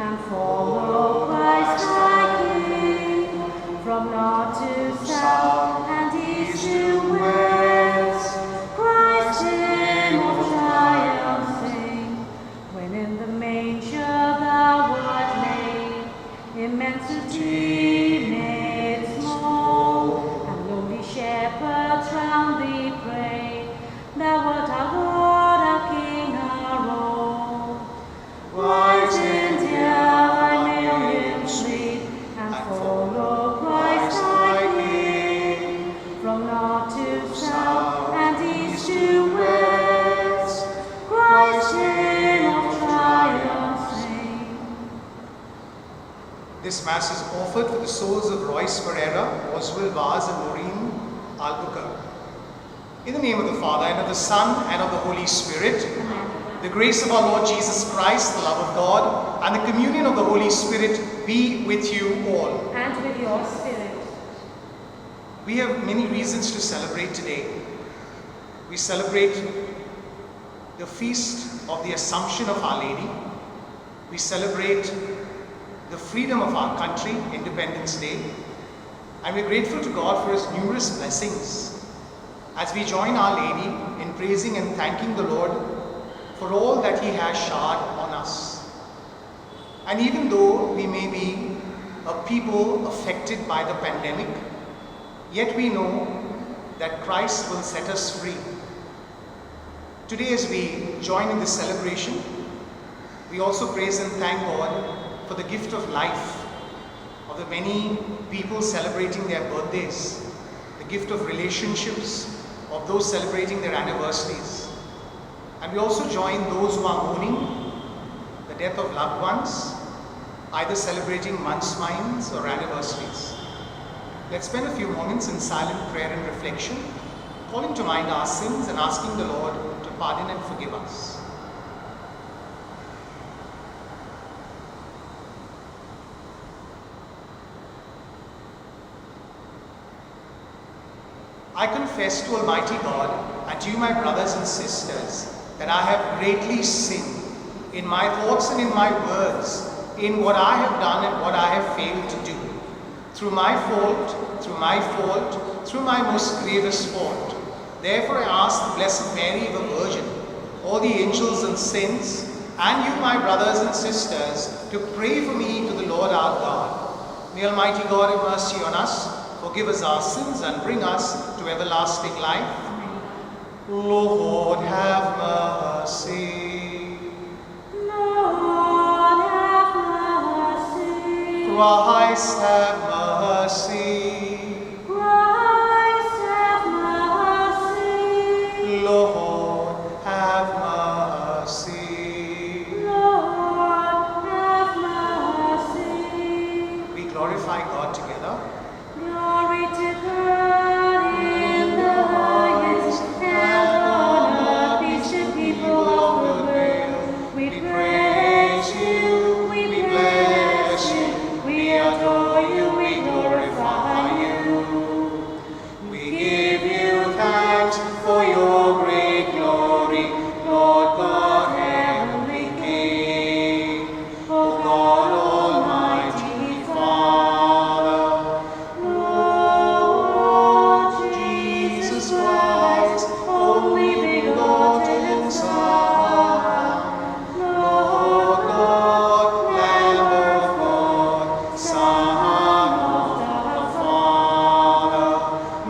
and follow Christ my King, from north to south and east to west. Christ Hymn of triumph sing, when in the manger thou wert laid, immensity made small, and lonely shepherds round thee prayed. Thou wert our Lord, our King, our all. White India thy millions lead, and follow Christ thy King, from north to south and east to west. Christ Hymn of triumph sing. This Mass is offered for the souls of Royce Pereira, Oswald Vaz, and Maureen Albuquerque. In the name of the Father, and of the Son, and of the Holy Spirit, the grace of our Lord Jesus Christ, the love of God, and the communion of the Holy Spirit be with you all. And with your spirit. We have many reasons to celebrate today. We celebrate the feast of the Assumption of Our Lady. We celebrate the freedom of our country, Independence Day. And we're grateful to God for His numerous blessings as we join Our Lady in praising and thanking the Lord for all that He has showered on us. And even though we may be a people affected by the pandemic, yet we know that Christ will set us free. Today, as we join in this celebration, we also praise and thank God for the gift of life, of the many people celebrating their birthdays, the gift of relationships, of those celebrating their anniversaries. And we also join those who are mourning the death of loved ones, either celebrating months minds or anniversaries. Let's spend a few moments in silent prayer and reflection, calling to mind our sins and asking the Lord to pardon and forgive us. I confess to Almighty God and to you, my brothers and sisters, that I have greatly sinned in my thoughts and in my words, in what I have done and what I have failed to do. Through my fault, through my most grievous fault. Therefore I ask the Blessed Mary, the Virgin, all the angels and saints, and you, my brothers and sisters, to pray for me to the Lord our God. May Almighty God have mercy on us, forgive us our sins, and bring us to everlasting life. Lord, have mercy. Lord, have mercy. Christ, have mercy. Christ, have mercy. Lord, have mercy. Lord, have mercy. We glorify God together. Glory to God in the highest, and on earth peace to people of the world. We praise you, we bless you, we adore you, we glorify you. We give you thanks for your great glory, Lord God, heavenly King. O God, Almighty Father, Lord Jesus Christ, only begotten Son, Lord God, Lamb of God, Son of the Father,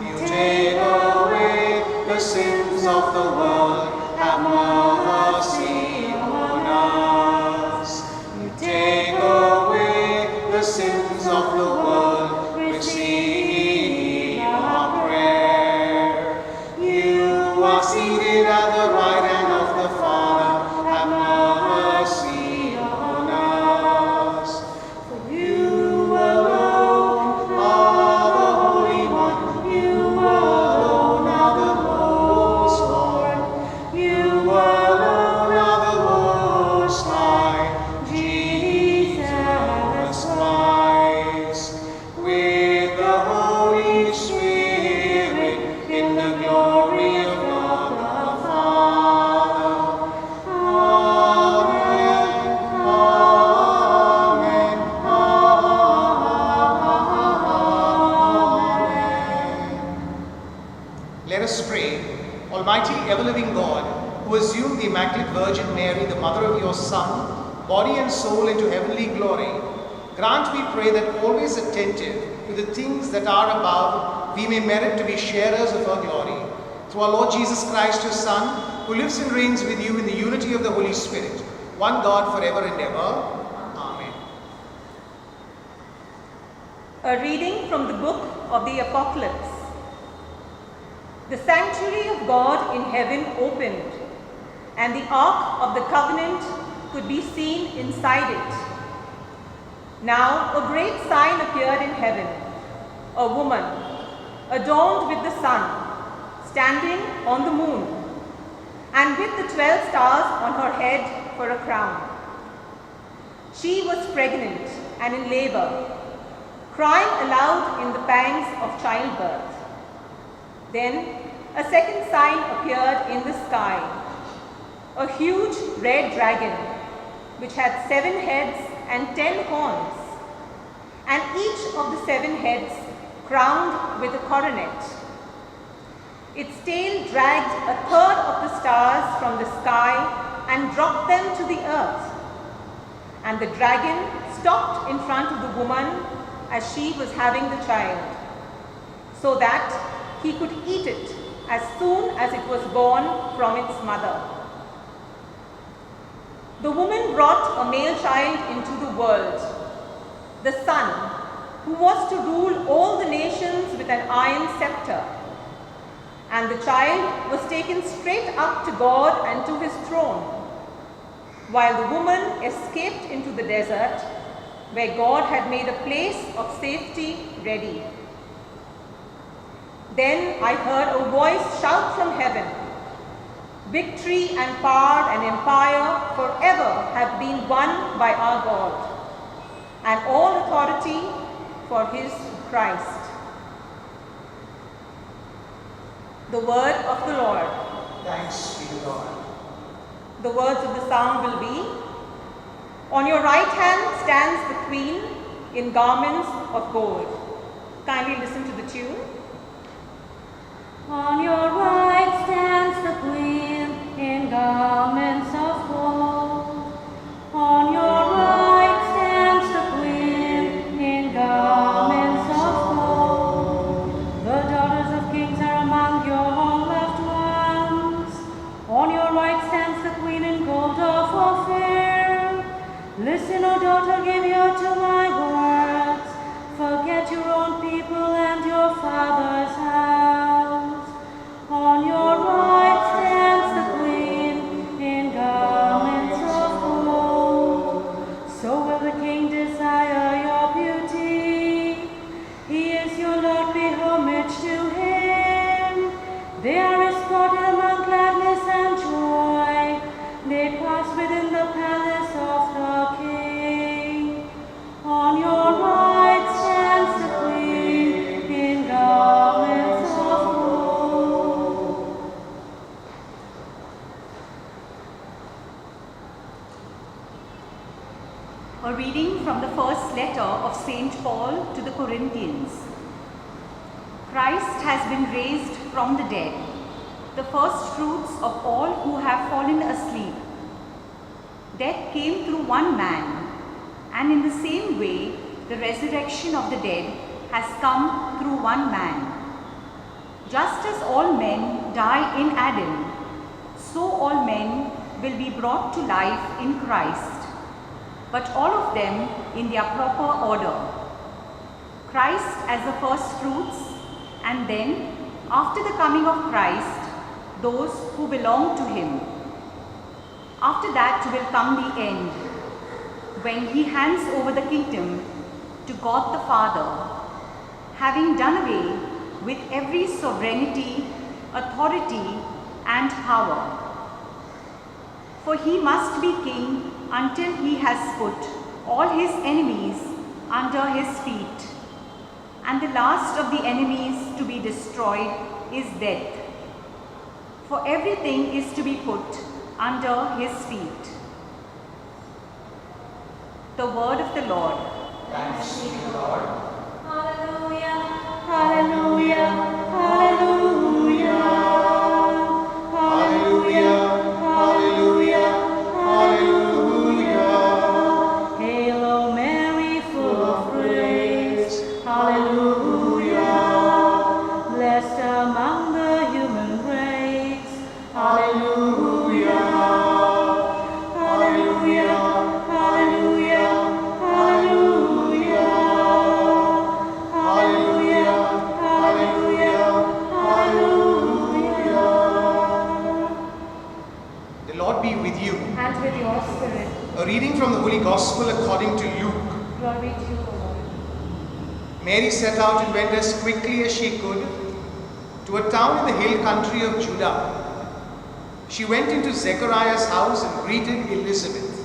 you take away the sins of the world, have mercy on us. You take away the sins of the world, receive our prayer. You are seated at the right hand of the Father, have mercy on us. For you alone are the Holy One, you alone are the Most Lord, you alone are the Most High, Jesus Christ. With the Holy Spirit, in the glory of God the Father. Almighty ever-living God, who assumed the Immaculate Virgin Mary, the mother of your Son, body and soul into heavenly glory, grant, we pray, that always attentive to the things that are above, we may merit to be sharers of her glory. Through our Lord Jesus Christ, your Son, who lives and reigns with you in the unity of the Holy Spirit, one God forever and ever. Amen. A reading from the book of the Apocalypse. The sanctuary of God in heaven opened, and the ark of the covenant could be seen inside it. Now a great sign appeared in heaven, a woman, adorned with the sun, standing on the moon, and with the 12 stars on her head for a crown. She was pregnant and in labor, crying aloud in the pangs of childbirth. Then a second sign appeared in the sky, a huge red dragon, which had 7 heads and 10 horns, and each of the 7 heads crowned with a coronet. Its tail dragged a third of the stars from the sky and dropped them to the earth. And the dragon stopped in front of the woman as she was having the child, so that he could eat it as soon as it was born from its mother. The woman brought a male child into the world, the Son, who was to rule all the nations with an iron scepter. And the child was taken straight up to God and to his throne, while the woman escaped into the desert, where God had made a place of safety ready. Then I heard a voice shout from heaven, "Victory and power and empire forever have been won by our God, and all authority for his Christ." The word of the Lord. Thanks be to God. The words of the psalm will be, "On your right hand stands the Queen in garments of gold." Kindly listen to the tune. On your right stands the Queen in garments of gold. On your right stands the Queen in garments of gold. The daughters of kings are among your loved ones. On your right stands the Queen in gold of Ophir. Listen, O daughter, give ear to my words. Forget your own people and your father's house. On your right stands the Queen in garments of gold. So will the King desire your beauty. He is your Lord, pay homage to him. They are escorted among gladness and joy. They pass within the palace of the King. On your right stands the Queen in garments of gold. A reading from the first letter of St. Paul to the Corinthians. Christ has been raised from the dead, the first fruits of all who have fallen asleep. Death came through one man, and in the same way, the resurrection of the dead has come through one man. Just as all men die in Adam, so all men will be brought to life in Christ, but all of them in their proper order. Christ as the first fruits, and then, after the coming of Christ, those who belong to him. After that will come the end, when he hands over the kingdom to God the Father, having done away with every sovereignty, authority, and power. For he must be king until he has put all his enemies under his feet. And the last of the enemies to be destroyed is death. For everything is to be put under his feet. The word of the Lord. Thanks be to Lord. Hallelujah, hallelujah, hallelujah. Hallelujah. Hallelujah. Hallelujah. Hallelujah. Hallelujah. Hallelujah. Hallelujah. The Lord be with you. And with your spirit. A reading from the Holy Gospel according to Luke. Glory to you, O Lord. Mary set out and went as quickly as she could to a town in the hill country of Judah. She went into Zechariah's house and greeted Elizabeth.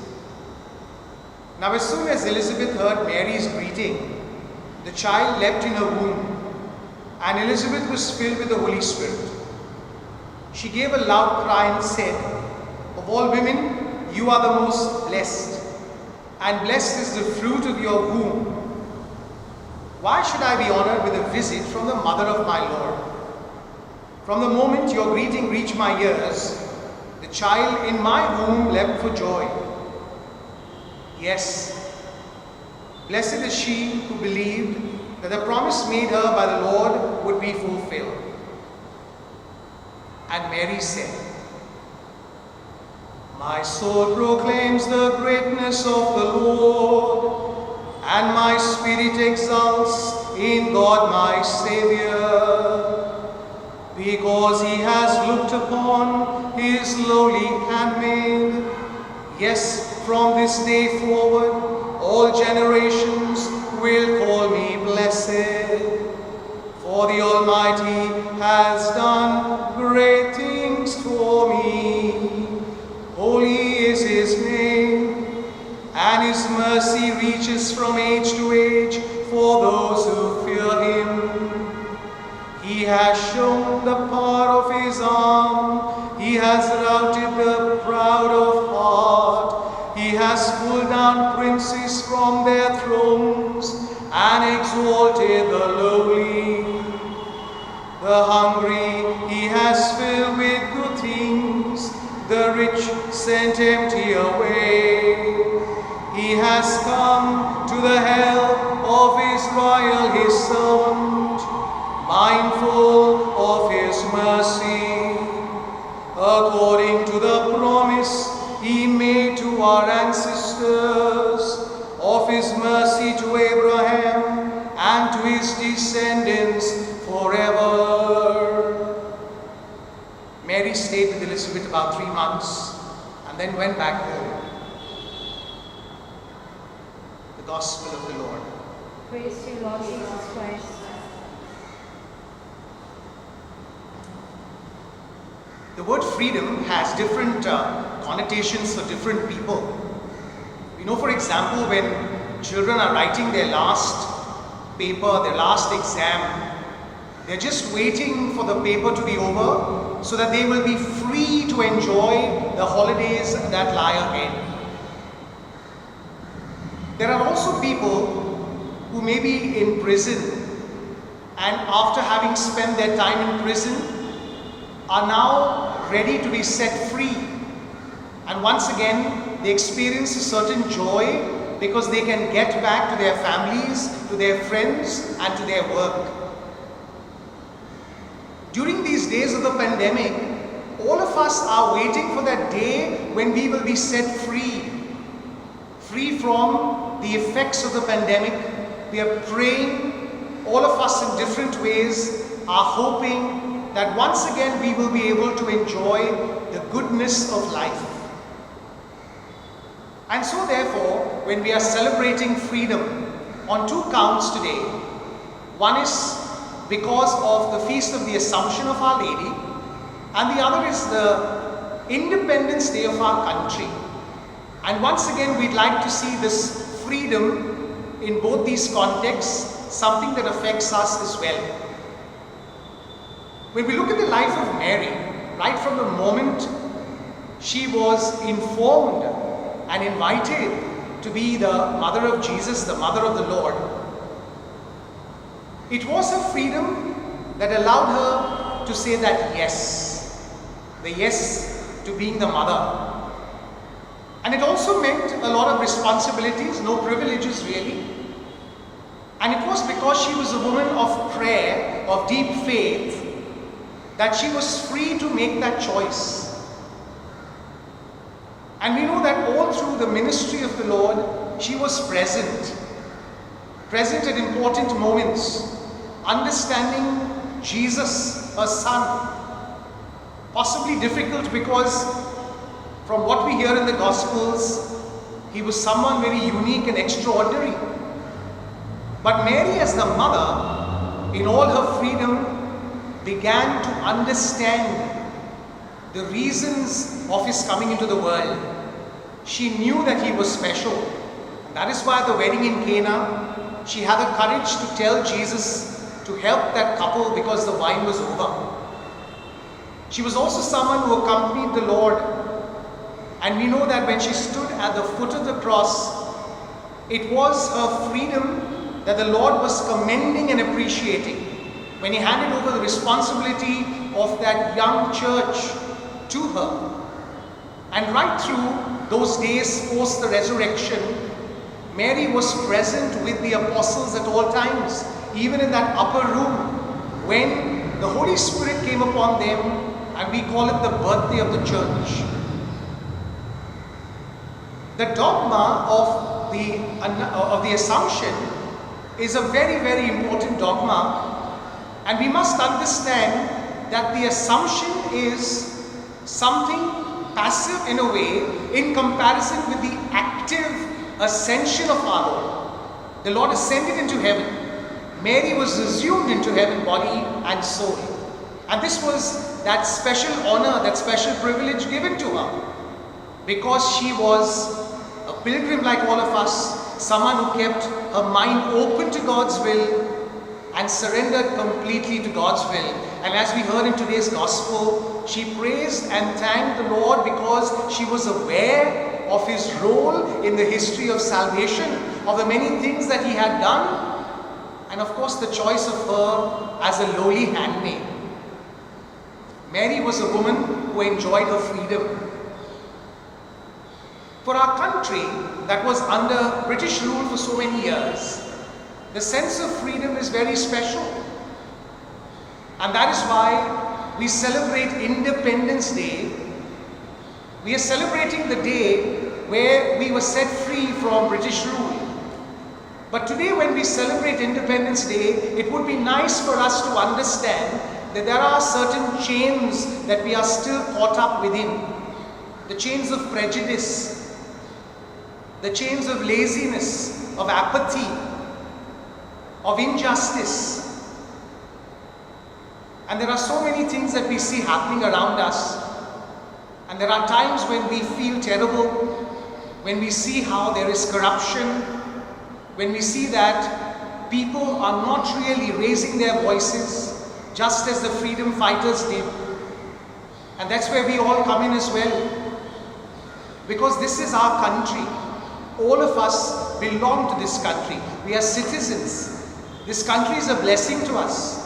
Now as soon as Elizabeth heard Mary's greeting, the child leapt in her womb, and Elizabeth was filled with the Holy Spirit. She gave a loud cry and said, "Of all women, you are the most blessed, and blessed is the fruit of your womb. Why should I be honored with a visit from the mother of my Lord? From the moment your greeting reached my ears, the child in my womb leapt for joy. Yes, blessed is she who believed that the promise made her by the Lord would be fulfilled." And Mary said, "My soul proclaims the greatness of the Lord, and my spirit exults in God my Savior, because he has looked upon his lowly handmaid. Yes, from this day forward, all generations will call me blessed. For the Almighty has done great things for me. Holy is his name, and his mercy reaches from age to age for those who fear him. He has shown the power of his arm. He has routed the proud of heart. He has pulled down princes from their thrones and exalted the lowly. The hungry he has filled with good things. The rich sent empty away. He has come to the help of Israel, his servant, mindful of his mercy, according to the promise he made to our ancestors, of his mercy to Abraham and to his descendants forever." Mary stayed with Elizabeth about 3 months and then went back home. The Gospel of the Lord. Praise to you, Lord Jesus Christ. The word freedom has different connotations for different people. We know, for example, when children are writing their last paper, their last exam, they're just waiting for the paper to be over so that they will be free to enjoy the holidays that lie ahead. There are also people who may be in prison, and after having spent their time in prison, are now ready to be set free. And once again, they experience a certain joy because they can get back to their families, to their friends, and to their work. During these days of the pandemic, all of us are waiting for that day when we will be set free. Free from the effects of the pandemic. We are praying, all of us in different ways are hoping that once again we will be able to enjoy the goodness of life. And so therefore, when we are celebrating freedom on 2 counts today, one is because of the Feast of the Assumption of Our Lady, and the other is the Independence Day of our country. And once again, we'd like to see this freedom in both these contexts, something that affects us as well. When we look at the life of Mary, right from the moment she was informed and invited to be the mother of Jesus, the mother of the Lord, it was a freedom that allowed her to say that yes, the yes to being the mother. And it also meant a lot of responsibilities, no privileges really. And it was because she was a woman of prayer, of deep faith, that she was free to make that choice. And we know that all through the ministry of the Lord, she was present at important moments, understanding Jesus, her son. Possibly difficult because from what we hear in the Gospels, he was someone very unique and extraordinary. But Mary, as the mother, in all her freedom, began to understand the reasons of his coming into the world. She knew that he was special. That is why at the wedding in Cana, she had the courage to tell Jesus to help that couple because the wine was over. She was also someone who accompanied the Lord. And we know that when she stood at the foot of the cross, it was her freedom that the Lord was commending and appreciating when he handed over the responsibility of that young church to her. And right through those days post the resurrection, Mary was present with the apostles at all times, even in that upper room when the Holy Spirit came upon them, and we call it the birthday of the church. The dogma of the Assumption is a very, very important dogma, and we must understand that the Assumption is something passive in a way in comparison with the active ascension of our Lord. The Lord ascended into heaven. Mary was resumed into heaven, body and soul. And this was that special honor, that special privilege given to her because she was a pilgrim like all of us, someone who kept her mind open to God's will and surrendered completely to God's will. And as we heard in today's gospel, she praised and thanked the Lord because she was aware of his role in the history of salvation, of the many things that he had done, and of course the choice of her as a lowly handmaid. Mary was a woman who enjoyed her freedom. For our country that was under British rule for so many years, the sense of freedom is very special. And that is why we celebrate Independence Day. We are celebrating the day where we were set free from British rule. But today when we celebrate Independence Day, it would be nice for us to understand that there are certain chains that we are still caught up within. The chains of prejudice, the chains of laziness, of apathy, of injustice. And there are so many things that we see happening around us. And there are times when we feel terrible, when we see how there is corruption, when we see that people are not really raising their voices, just as the freedom fighters did. And that's where we all come in as well. Because this is our country. All of us belong to this country. We are citizens. This country is a blessing to us.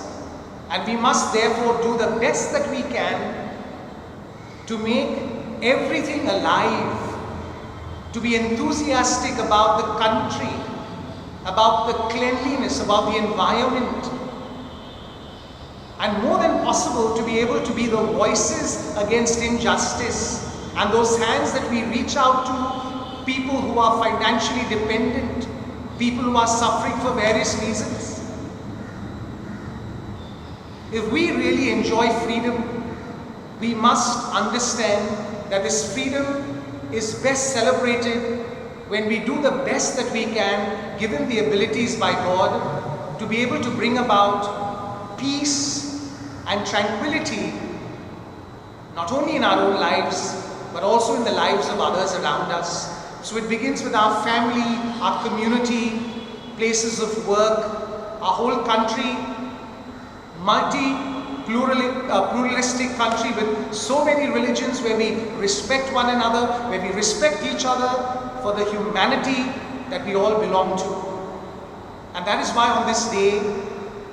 And we must therefore do the best that we can to make everything alive, to be enthusiastic about the country, about the cleanliness, about the environment, and more than possible to be able to be the voices against injustice and those hands that we reach out to people who are financially dependent, people who are suffering for various reasons. If we really enjoy freedom, we must understand that this freedom is best celebrated when we do the best that we can, given the abilities by God, to be able to bring about peace and tranquility, not only in our own lives, but also in the lives of others around us. So it begins with our family, our community, places of work, our whole country, pluralistic country with so many religions where we respect one another, where we respect each other for the humanity that we all belong to. And that is why on this day,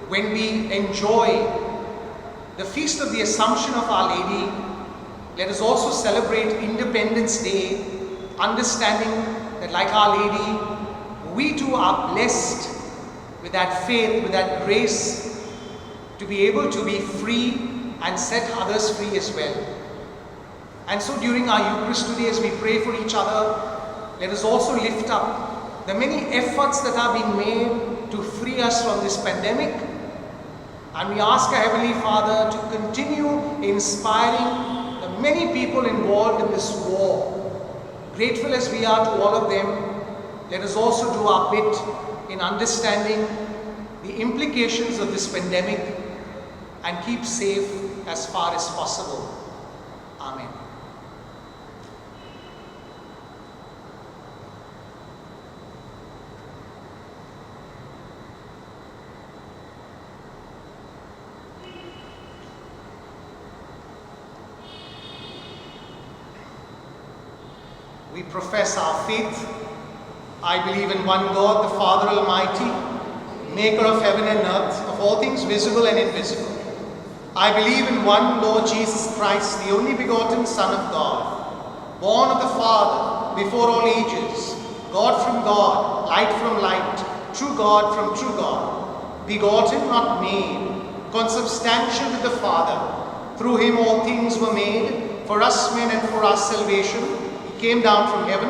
when we enjoy the Feast of the Assumption of Our Lady, let us also celebrate Independence Day, understanding that like Our Lady, we too are blessed with that faith, with that grace, to be able to be free and set others free as well. And so during our Eucharist today, as we pray for each other, let us also lift up the many efforts that are being made to free us from this pandemic. And we ask our Heavenly Father to continue inspiring the many people involved in this war. Grateful as we are to all of them, let us also do our bit in understanding the implications of this pandemic and keep safe as far as possible. Amen. We profess our faith. I believe in one God, the Father Almighty, maker of heaven and earth, of all things visible and invisible. I believe in one Lord Jesus Christ, the only begotten Son of God, born of the Father before all ages, God from God, light from light, true God from true God, begotten, not made, consubstantial with the Father. Through him all things were made, for us men and for our salvation. He came down from heaven,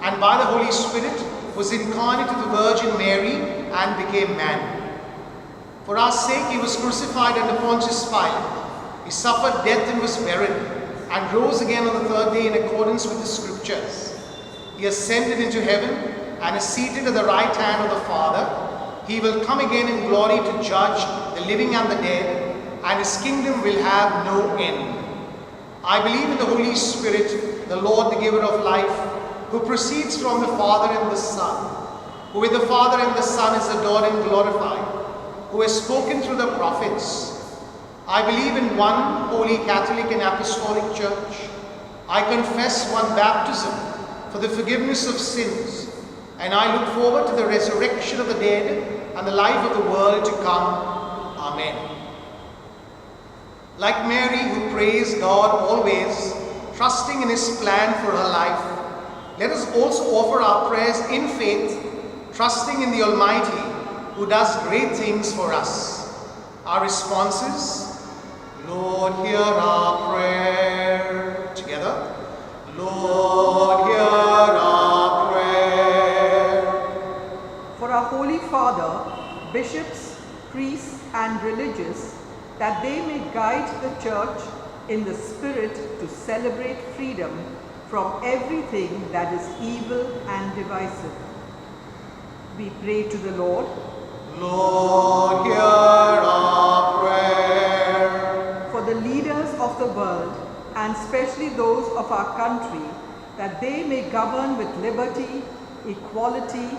and by the Holy Spirit was incarnate of the Virgin Mary and became man. For our sake he was crucified under Pontius Pilate. He suffered death and was buried, and rose again on the third day in accordance with the Scriptures. He ascended into heaven and is seated at the right hand of the Father. He will come again in glory to judge the living and the dead, and his kingdom will have no end. I believe in the Holy Spirit, the Lord, the giver of life, who proceeds from the Father and the Son, who with the Father and the Son is adored and glorified, who has spoken through the prophets. I believe in one holy Catholic and Apostolic Church. I confess one baptism for the forgiveness of sins, and I look forward to the resurrection of the dead and the life of the world to come. Amen. Like Mary, who prays God always, trusting in his plan for her life, let us also offer our prayers in faith, trusting in the Almighty, who does great things for us. Our responses: Lord, hear our prayer. Together. Lord, hear our prayer. For our Holy Father, bishops, priests, and religious, that they may guide the Church in the Spirit to celebrate freedom from everything that is evil and divisive. We pray to the Lord. Lord, hear our prayer. For the leaders of the world, and especially those of our country, that they may govern with liberty, equality,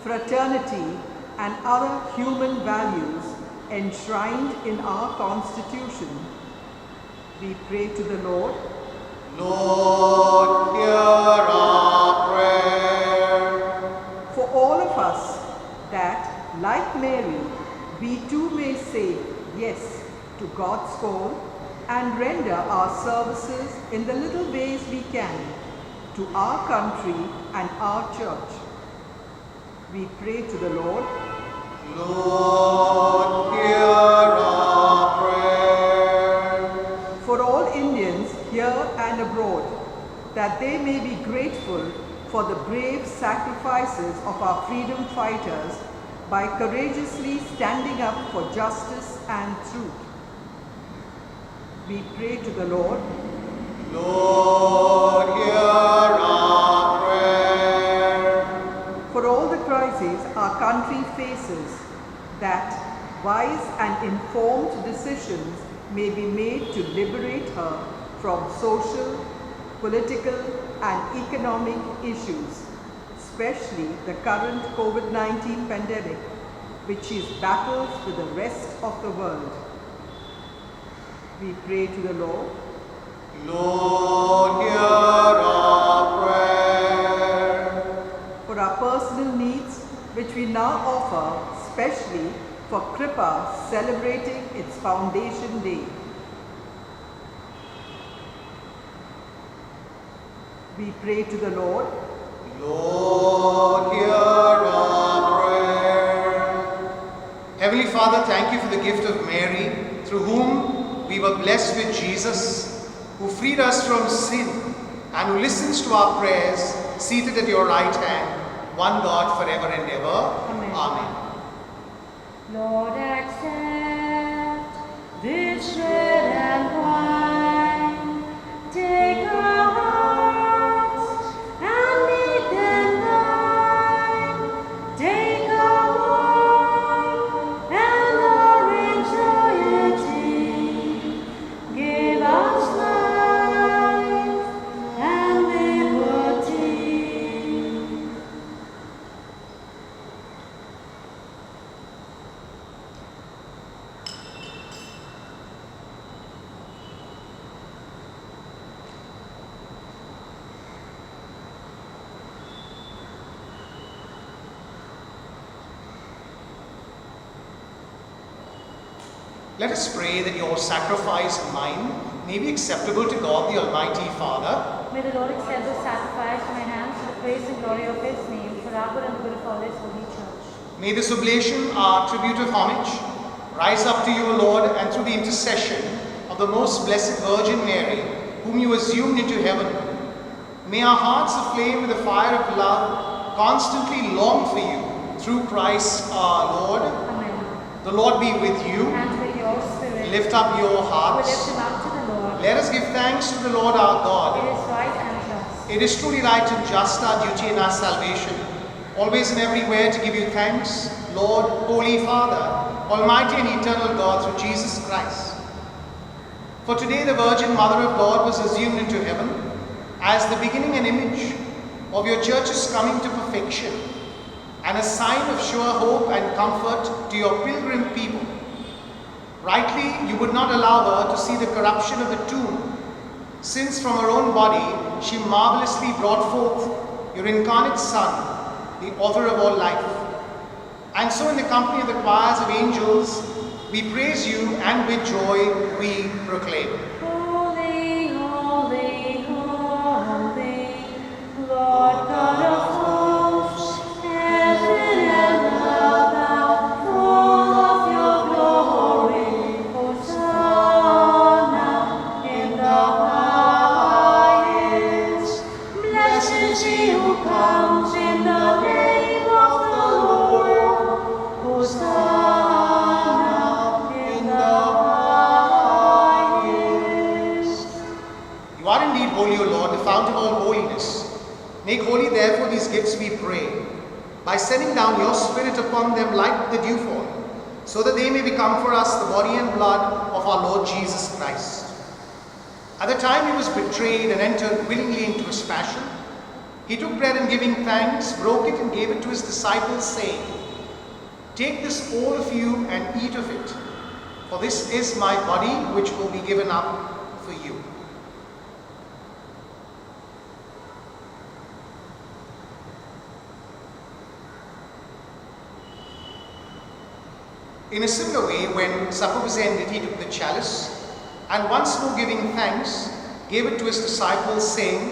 fraternity, and other human values enshrined in our Constitution. We pray to the Lord. Lord, hear our prayer. For all of us, that, like Mary, we too may say yes to God's call and render our services in the little ways we can to our country and our Church. We pray to the Lord. Lord, hear our prayer. For all Indians here and abroad, that they may be grateful for the brave sacrifices of our freedom fighters by courageously standing up for justice and truth. We pray to the Lord. Lord, hear our prayer. For all the crises our country faces, that wise and informed decisions may be made to liberate her from social, political, and economic issues, especially the current COVID-19 pandemic, which she battles with the rest of the world. We pray to the Lord. Lord, hear our prayer. For our personal needs, which we now offer, especially for Kripa celebrating its Foundation Day. We pray to the Lord. Lord, hear our prayer. Heavenly Father, thank you for the gift of Mary, through whom we were blessed with Jesus. who freed us from sin and who listens to our prayers, seated at your right hand, one God forever and ever. Amen. Amen. Lord, accept this bread and wine. Take our hearts and make them thine. Take our wine and our anxiety. Give us life and liberty. Let us pray that your sacrifice and mine may be acceptable to God the Almighty Father. May the Lord accept the sacrifice from my hands for the praise and glory of His name, for our good and the good of all His holy church. May this oblation, our tribute of homage, rise up to you, O Lord, and through the intercession of the most blessed Virgin Mary, whom you assumed into heaven, may our hearts aflame with the fire of love constantly long for you, through Christ our Lord. Amen. The Lord be with you. And with your spirit, Lift up your we lift hearts. him up to the Lord. Let us give thanks to the Lord our It God. is right and just. It is truly right and just, our duty and our salvation, always and everywhere to give you thanks, Lord, Holy Father, Almighty and eternal God, through Jesus Christ. For today the Virgin Mother of God was assumed into heaven as the beginning and image of your church's coming to perfection, and a sign of sure hope and comfort to your pilgrim people. Rightly, you would not allow her to see the corruption of the tomb, since from her own body she marvelously brought forth your incarnate Son, the author of all life. And so in the company of the choirs of angels, we praise you, and with joy we proclaim. Holy, holy, holy, Lord God of hosts, heaven and earth are full of your glory. Hosanna in the highest. Blessed is he who comes in the name of the Lord. Hosanna in the highest. You are indeed holy, O Lord, the fount of all holiness. Make holy, therefore, these gifts, we pray, by sending down your Spirit upon them like the dewfall, so that they may become for us the body and blood of our Lord Jesus Christ. At the time he was betrayed and entered willingly into his passion, he took bread and giving thanks, broke it and gave it to his disciples, saying, "Take this, all of you, and eat of it, for this is my body which will be given up for you." In a similar way, when supper was ended, he took the chalice, and once more giving thanks, gave it to his disciples, saying,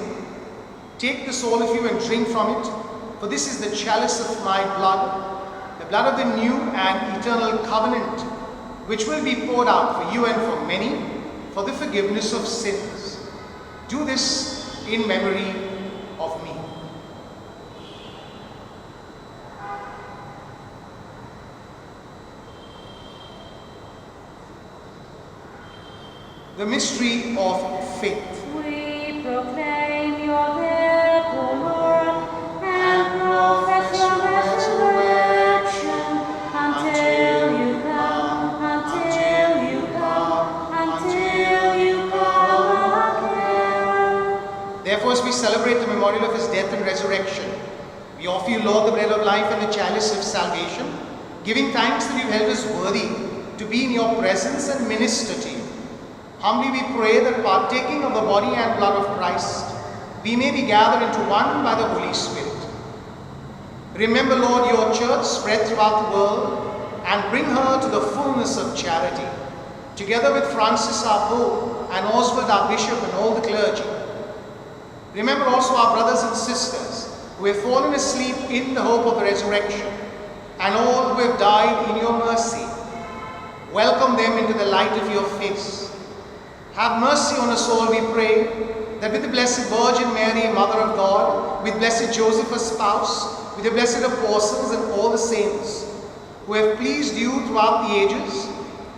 "Take this, all of you, and drink from it, for this is the chalice of my blood, the blood of the new and eternal covenant, which will be poured out for you and for many, for the forgiveness of sins. Do this in memory of me." The mystery of faith. We proclaim your death, O Lord, and profess your resurrection until you come, until you come, until you come again. Therefore, as we celebrate the memorial of his death and resurrection, we offer you, Lord, the bread of life and the chalice of salvation, giving thanks that you held us worthy to be in your presence and minister to you. Humbly we pray that, partaking of the body and blood of Christ, we may be gathered into one by the Holy Spirit. Remember, Lord, your church spread throughout the world, and bring her to the fullness of charity, together with Francis our Pope and Oswald our Bishop and all the clergy. Remember also our brothers and sisters who have fallen asleep in the hope of the resurrection, and all who have died in your mercy. Welcome them into the light of your face. Have mercy on us all, we pray, that with the Blessed Virgin Mary, Mother of God, with Blessed Joseph, her spouse, with the blessed apostles and all the saints who have pleased you throughout the ages,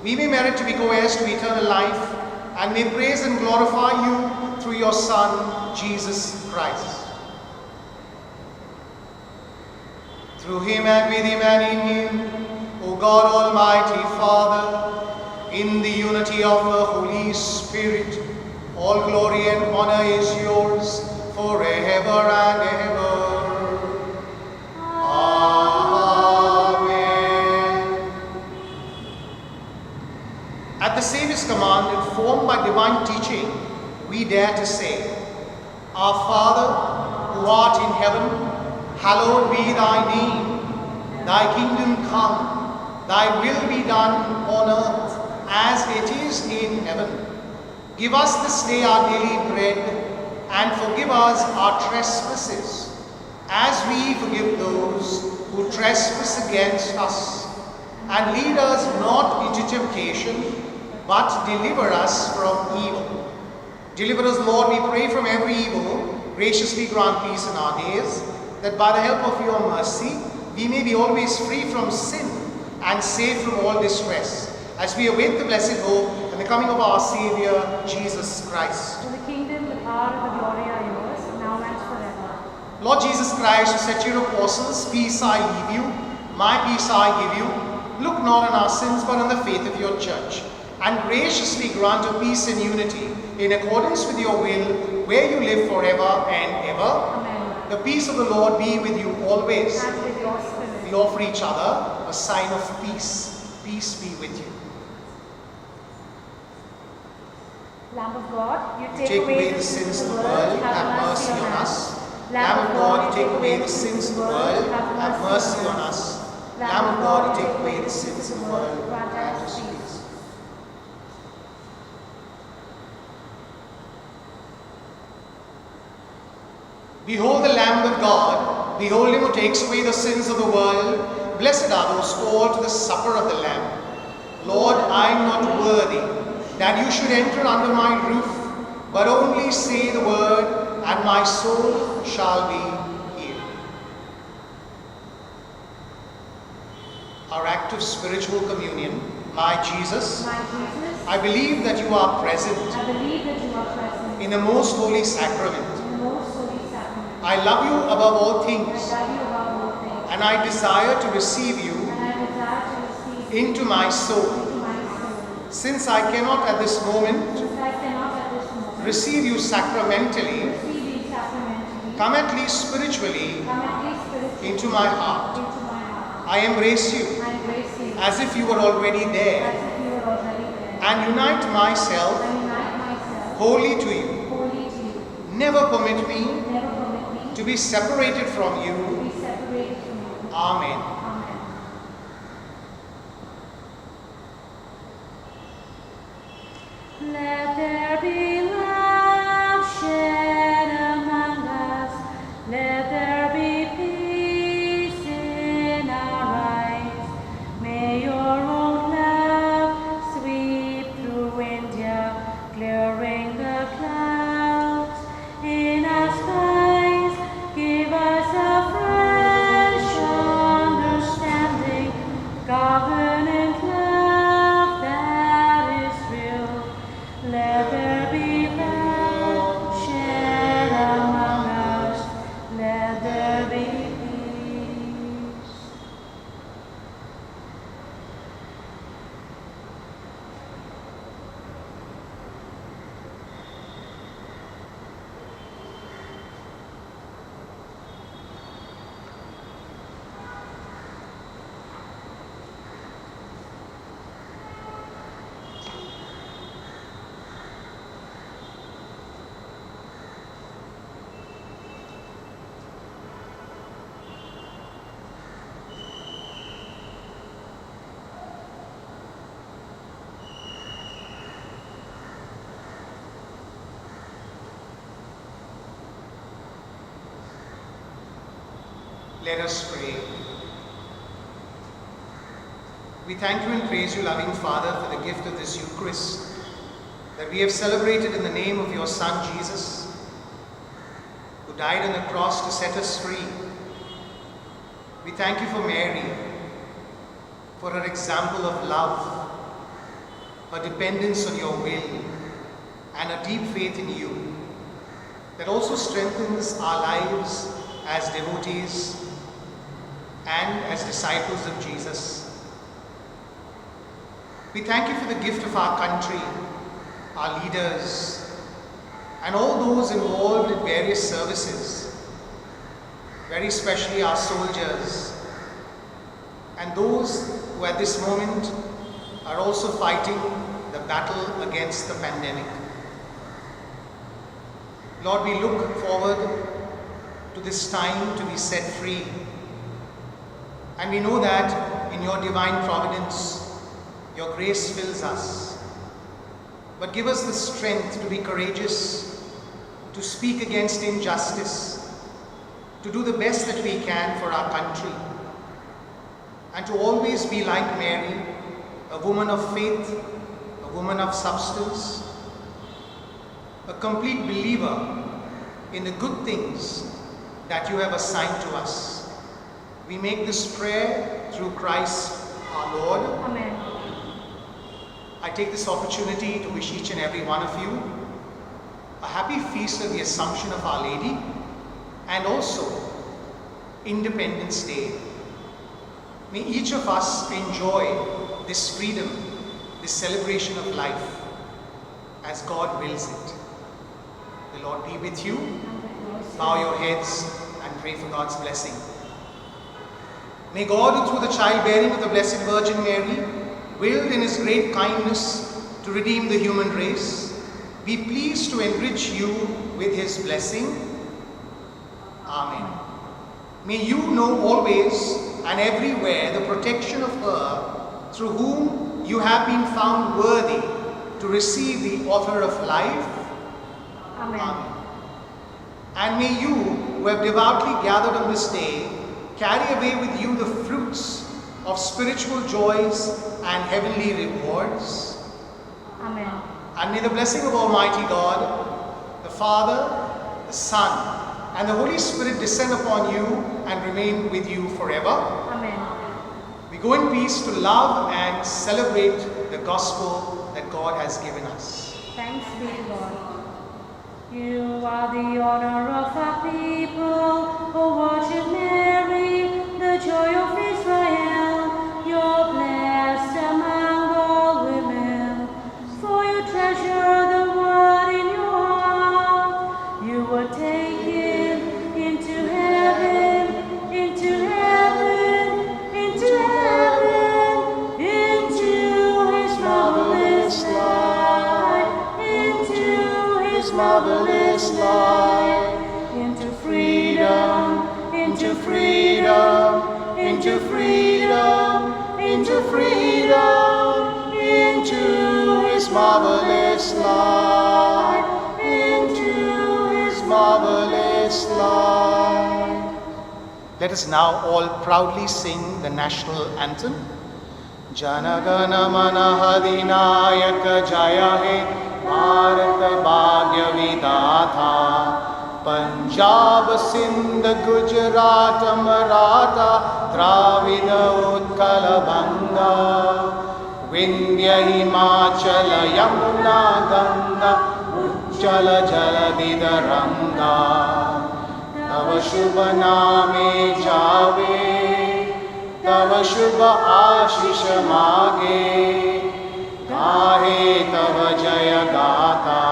we may merit to be co-heirs to eternal life and may praise and glorify you through your Son, Jesus Christ. Through him and with him and in him, O God Almighty Father, in the unity of the Holy Spirit, all glory and honor is yours forever and ever. Amen. At the Saviour's command, informed by divine teaching, we dare to say, Our Father, who art in heaven, hallowed be thy name. Thy kingdom come, thy will be done on earth as it is in heaven. Give us this day our daily bread, and forgive us our trespasses, as we forgive those who trespass against us. And lead us not into temptation, but deliver us from evil. Deliver us, Lord, we pray, from every evil. Graciously grant peace in our days, that by the help of your mercy, we may be always free from sin and safe from all distress, as we await the blessed hope and the coming of our Saviour, Jesus Christ. For the kingdom, the power, and the glory are yours, now and forever. Lord Jesus Christ, who said to your apostles, Peace I leave you, my peace I give you, look not on our sins, but on the faith of your church, and graciously grant her peace and unity, in accordance with your will, where you live forever and ever. Amen. The peace of the Lord be with you always. And with your spirit. We offer each other a sign of peace. Peace be with you. Lamb of God, you Take away the sins of the world, have mercy on us. Lamb of God, you take away the sins of the world, have mercy on us. Lamb of God, you take away the sins of the world, grant us peace. Behold the Lamb of God, behold him who takes away the sins of the world. Blessed are those called to the supper of the Lamb. Lord, I am not worthy that you should enter under my roof, but only say the word, and my soul shall be healed. Our act of spiritual communion. My Jesus, My Jesus, I believe that you are present I believe that you are present in the most holy sacrament. in the most holy sacrament. I love you above all I things, love you above all things, and I desire to receive you and I desire to receive you into my soul. into my soul. Since I cannot at this moment Since I cannot at this moment receive you sacramentally, receive you sacramentally, come at least spiritually come at least spiritually into my heart. into my heart. I embrace you I embrace you as if you were already as there, if you were already there. and unite myself I unite myself wholly to you. wholly to you. Never permit me Never permit me to be separated from to you. be separated from you. Amen. Amen. Let there be love shed among us. Let there be peace in our eyes. May your own love sweep through India, clearing the clouds in our skies. Give us a fresh understanding, covenant love that is real. Let there be love shed among us. Let there be peace. Let us pray. We thank you and praise you, loving Father, for the gift of this Eucharist, that we have celebrated in the name of your Son Jesus, who died on the cross to set us free. We thank you for Mary, for her example of love, her dependence on your will, and a deep faith in you that also strengthens our lives as devotees and as disciples of Jesus. We thank you for the gift of our country, our leaders, and all those involved in various services, very especially our soldiers, and those who at this moment are also fighting the battle against the pandemic. Lord, we look forward to this time to be set free, and we know that in your divine providence, your grace fills us. But give us the strength to be courageous, to speak against injustice, to do the best that we can for our country, and to always be like Mary, a woman of faith, a woman of substance, a complete believer in the good things that you have assigned to us. We make this prayer through Christ our Lord. Amen. I take this opportunity to wish each and every one of you a happy feast of the Assumption of Our Lady, and also Independence Day. May each of us enjoy this freedom, this celebration of life, as God wills it. The Lord be with you. Bow your heads and pray for God's blessing. May God, who through the childbearing of the Blessed Virgin Mary, willed in his great kindness to redeem the human race, be pleased to enrich you with his blessing. Amen. May you know always and everywhere the protection of her through whom you have been found worthy to receive the author of life. Amen. And may you, who have devoutly gathered on this day, carry away with you the fruits of spiritual joys and heavenly rewards. Amen. And may the blessing of Almighty God, the Father, the Son, and the Holy Spirit descend upon you and remain with you forever. Amen. We go in peace to love and celebrate the gospel that God has given us. Thanks be to God. You are the honor of our people, O Virgin Mary, the joy of Israel. You're blessed among all women, for you treasure the word in your heart. You were taken into heaven, into heaven, into heaven, into his marvelous light, into his marvelous light, into freedom, into freedom, into freedom, into freedom, into his marvelous light, into his marvelous light. Let us now all proudly sing the national anthem. Jana Gana Mana Adhinayaka Jaya He Bharat Bhagya Vidhatha Punjab Sindh Gujarat Maratha Dravida Utkala Banga Vindhya Himachala Yamuna Ganga Ujjala Jaladida Ranga Tava Shubha Name Jave Tava Shubha Ashish Mage Gahe Tava Jaya Gata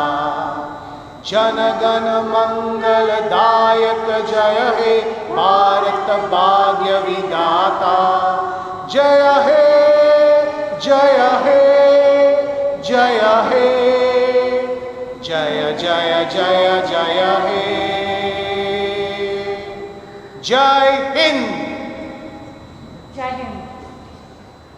Jana Gana Mangal Dayak Jaya He Bharat Bhagya Vidata Jaya He Jaya He Jaya He Jaya Jaya Jaya Jaya He Jai Hind. Jai Hind.